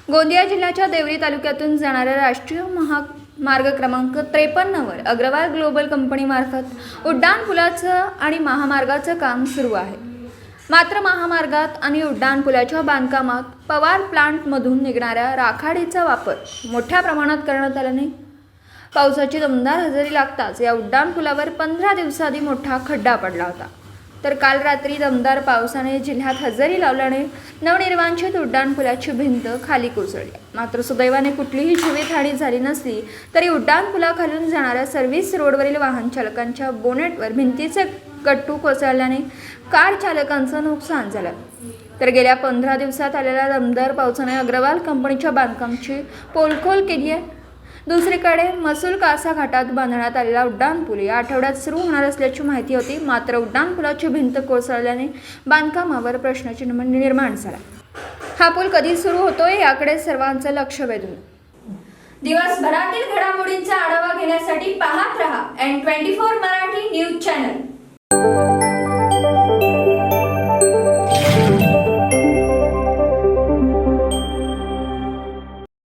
गोंदिया जिल्ह्याच्या देवरी तालुक्यातून जाणाऱ्या राष्ट्रीय महामार्ग क्रमांक 53 वर अग्रवाल ग्लोबल कंपनीमार्फत उड्डाणपुलाचं आणि महामार्गाचं काम सुरू आहे। मात्र महामार्गात आणि उड्डाणपुलाच्या बांधकामात पवार प्लांटमधून निघणाऱ्या राखाडीचा वापर मोठ्या प्रमाणात करण्यात आला नाही। पावसाची दमदार हजेरी लागताच या उड्डाणपुलावर 15 दिवसाआधी मोठा खड्डा पडला होता। तर काल रात्री दमदार पावसाने जिल्ह्यात हजेरी लावल्याने नवनिर्वांचित उड्डाणपुलाची भिंत खाली कोसळली। मात्र सुदैवाने कुठलीही जीवितहानी झाली नसली तरी उड्डाणपुलाखालून जाणाऱ्या सर्व्हिस रोडवरील वाहन चालकांच्या बोनेटवर भिंतीचे गट्टू कोसळल्याने कार चालकांचं नुकसान झालं। तर गेल्या 15 दिवसात आलेल्या दमदार पावसाने अग्रवाल कंपनीच्या बांधकामाची पोलखोल केली आहे। दुसरीकडे मसूल कासा घाटात बांधण्यात आलेला उड्डाणपूल या आठवड्यात सुरू होणार असल्याची माहिती होती। मात्र उड्डाणपुलाची भिंत कोसळल्याने बांधकामावर प्रश्नचिन्ह निर्माण झाला। हा पूल कधी सुरू होतोय याकडे सर्वांचं लक्ष वेधून दिवसभरातील घडामोडींचा आढावा घेण्यासाठी पाहत रहा N24 मराठी न्यूज चॅनल।